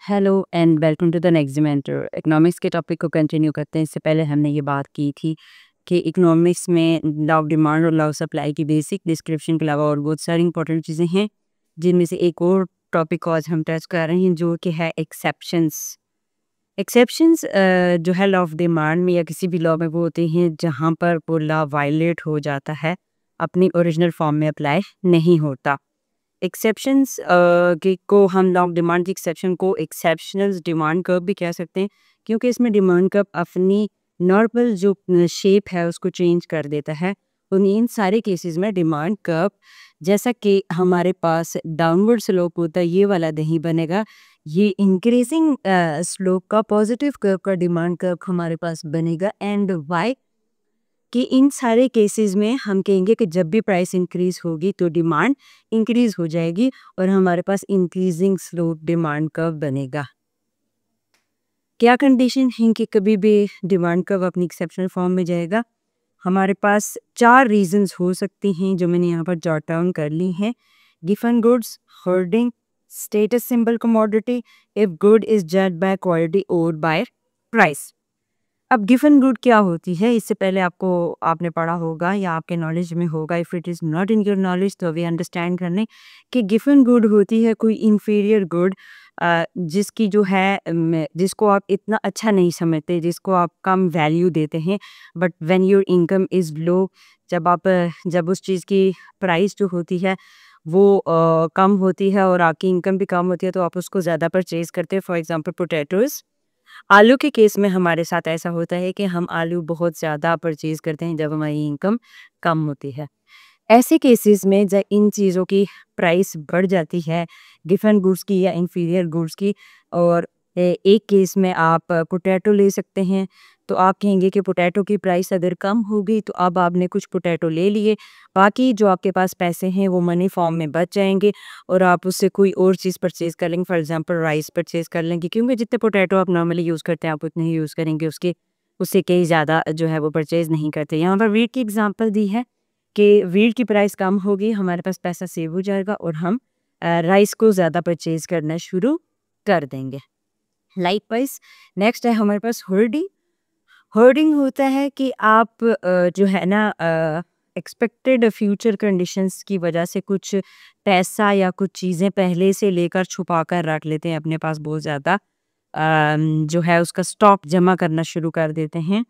Hello and welcome to the next mentor. Economics के topic को continue करते हैं। इससे पहले हमने ये बात की थी कि इकोनॉमिक्स में लॉ ऑफ डिमांड और लॉ ऑफ सप्लाई की बेसिक डिस्क्रिप्शन के अलावा और बहुत सारी इंपॉर्टेंट चीज़ें हैं, जिनमें से एक और टॉपिक को आज हम टच कर रहे हैं, जो कि है एक्सेप्शंस। एक्सेप्शंस जो है लॉ ऑफ डिमांड में या किसी भी लॉ में वो होते हैं जहाँ पर वो लॉ वायलेट हो जाता है, अपनी ओरिजिनल फॉर्म में अप्लाई नहीं होता। एक्सेप्शंस के को हम लॉन्ग डिमांड की एक्सेप्शन को एक्सेप्शनल डिमांड कर्व भी कह सकते हैं, क्योंकि इसमें डिमांड कर्व अपनी नॉर्मल जो शेप है उसको चेंज कर देता है। उन इन सारे केसेस में डिमांड कर्व, जैसा कि हमारे पास डाउनवर्ड स्लोप होता है, ये वाला नहीं बनेगा। ये इंक्रीजिंग स्लोप का पॉजिटिव कर्व का डिमांड कर्व हमारे पास बनेगा। एंड वाई कि इन सारे केसेस में हम कहेंगे कि जब भी प्राइस इंक्रीज होगी तो डिमांड इंक्रीज हो जाएगी और हमारे पास इंक्रीजिंग स्लोप डिमांड कर्व बनेगा। क्या कंडीशन है कि कभी भी डिमांड कर्व अपनी एक्सेप्शनल फॉर्म में जाएगा? हमारे पास 4 रीजंस हो सकती हैं जो मैंने यहाँ पर जॉट डाउन कर ली हैं। Given goods, hoarding, status symbol commodity, if good is judged bye quality और बाय प्राइस। अब गिवन गुड क्या होती है, इससे पहले आपने पढ़ा होगा या आपके नॉलेज में होगा। If it is not in your knowledge तो अभी अंडरस्टैंड करने कि गिवन गुड होती है कोई इंफीरियर गुड, जिसकी जो है जिसको आप इतना अच्छा नहीं समझते, जिसको आप कम वैल्यू देते हैं। But when your income is low, जब उस चीज़ की प्राइस जो होती है वो कम होती है और आपकी इनकम भी कम होती है, तो आप उसको ज़्यादा परचेज करते हैं। For example potatoes. आलू के केस में हमारे साथ ऐसा होता है कि हम आलू बहुत ज़्यादा परचेज़ करते हैं जब हमारी इनकम कम होती है। ऐसे केसेस में जब इन चीज़ों की प्राइस बढ़ जाती है, गिवन गुड्स की या इंफीरियर गुड्स की, और एक केस में आप पोटैटो ले सकते हैं, तो आप कहेंगे कि पोटैटो की प्राइस अगर कम होगी तो अब आपने कुछ पोटैटो ले लिए, बाकी जो आपके पास पैसे हैं वो मनी फॉर्म में बच जाएंगे और आप उससे कोई और चीज़ परचेज़ कर लेंगे। फॉर एग्जांपल राइस परचेज़ कर लेंगे, क्योंकि जितने पोटैटो आप नॉर्मली यूज़ करते हैं आप उतने ही यूज़ करेंगे, उससे कहीं ज़्यादा जो है वो परचेज़ नहीं करते। यहाँ पर वीट की एग्जाम्पल दी है कि वीट की प्राइस कम होगी, हमारे पास पैसा सेव हो जाएगा और हम राइस को ज़्यादा परचेज़ करना शुरू कर देंगे। लाइकवाइज नेक्स्ट है हमारे पास होर्डिंग। होर्डिंग होता है कि आप जो है ना एक्सपेक्टेड फ्यूचर कंडीशंस की वजह से कुछ पैसा या कुछ चीज़ें पहले से लेकर छुपा कर रख लेते हैं अपने पास, बहुत ज़्यादा जो है उसका स्टॉक जमा करना शुरू कर देते हैं।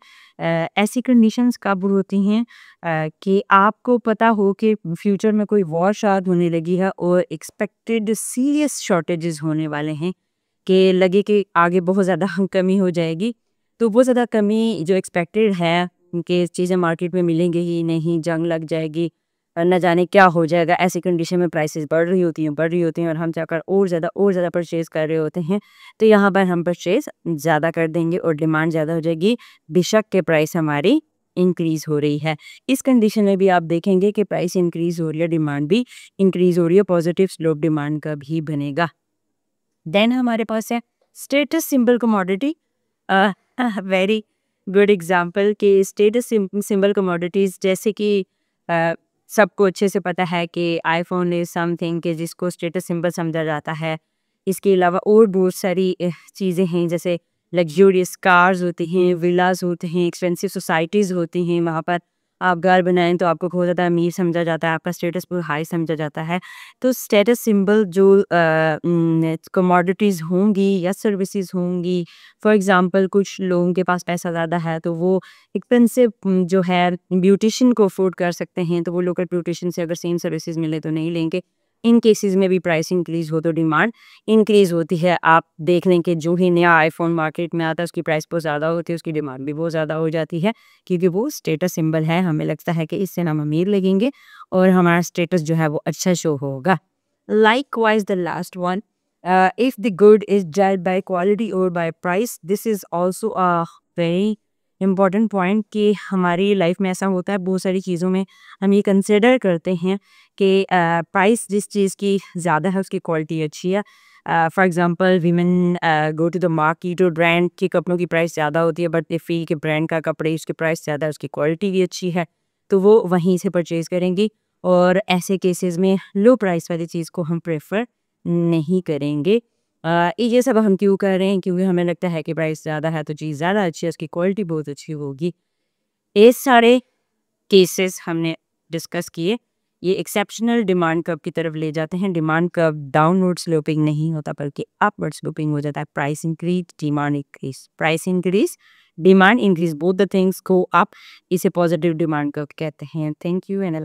ऐसी कंडीशंस कब होती हैं कि आपको पता हो कि फ्यूचर में कोई वॉर शायद होने लगी है और एक्सपेक्टेड सीरियस शॉर्टेजेस होने वाले हैं, कि लगे कि आगे बहुत ज़्यादा कमी हो जाएगी। तो बहुत ज़्यादा कमी जो एक्सपेक्टेड है कि चीज़ें मार्केट में मिलेंगी ही नहीं, जंग लग जाएगी, न जाने क्या हो जाएगा, ऐसी कंडीशन में प्राइसेस बढ़ रही होती हैं और हम जाकर और ज़्यादा परचेज़ कर रहे होते हैं। तो यहाँ पर हम परचेज़ ज़्यादा कर देंगे और डिमांड ज़्यादा हो जाएगी, बेशक के प्राइस हमारी इंक्रीज़ हो रही है। इस कंडीशन में भी आप देखेंगे कि प्राइस इंक्रीज़ हो रही है, डिमांड भी इंक्रीज़ हो रही है, पॉजिटिव स्लोप डिमांड का भी बनेगा। देन हमारे पास है status symbol commodity. Very good example कि स्टेटस सिंबल कमोडिटीज़, जैसे कि सबको अच्छे से पता है कि आईफोन इज समथिंग कि जिसको स्टेटस सिंबल समझा जाता है। इसके अलावा और बहुत सारी चीज़ें हैं, जैसे लग्जूरियस कार्स होती हैं, विलास होते हैं, एक्सपेंसिव सोसाइटीज़ होती हैं। वहाँ पर आप घर बनाएं तो आपको बहुत ज़्यादा अमीर समझा जाता है, आपका स्टेटस बहुत हाई समझा जाता है। तो स्टेटस सिंबल जो कमोडिटीज़ होंगी या सर्विसेज होंगी, फॉर एग्जांपल कुछ लोगों के पास पैसा ज़्यादा है तो वो एक्सपेंसिव जो है ब्यूटिशियन को अफोर्ड कर सकते हैं, तो वो लोकल ब्यूटिशियन से अगर सेम सर्विसेज मिले तो नहीं लेंगे। इन केसेस में भी प्राइस इंक्रीज़ हो तो डिमांड इंक्रीज़ होती है। आप देख लें कि जो ही नया आईफोन मार्केट में आता है उसकी प्राइस बहुत ज़्यादा होती है, उसकी डिमांड भी बहुत ज़्यादा हो जाती है, क्योंकि वो स्टेटस सिंबल है। हमें लगता है कि इससे हम अमीर लगेंगे और हमारा स्टेटस जो है वो अच्छा शो होगा। Likewise, the last one, if the good is judged by quality or by price, this is also a very important point कि हमारी लाइफ में ऐसा होता है, बहुत सारी चीज़ों में हम ये कंसिडर करते हैं कि प्राइस जिस चीज़ की ज़्यादा है उसकी क्वालिटी अच्छी है। For example women go to the market और ब्रांड के कपड़ों की प्राइस ज़्यादा होती है, बट दे फील कि ब्रांड का कपड़े उसकी प्राइस ज़्यादा है, उसकी क्वालिटी भी अच्छी है, तो वो वहीं से परचेज़ करेंगी। और ऐसे केसेस में लो प्राइस वाली चीज़ को हम प्रेफर नहीं करेंगे। ये सब हम क्यों कर रहे हैं? क्योंकि हमें लगता है कि प्राइस ज़्यादा है तो चीज़ ज़्यादा अच्छी है, उसकी क्वालिटी बहुत अच्छी होगी। ये सारे केसेस हमने डिस्कस किए। ये एक्सेप्शनल डिमांड कर्व की तरफ ले जाते हैं। डिमांड कर्व डाउनवर्ड स्लोपिंग नहीं होता बल्कि अपवर्ड स्लोपिंग हो जाता है। Price increase, demand increase, price increase, demand increase, both the things go up. इसे पॉजिटिव डिमांड कर्व कहते हैं। Thank you and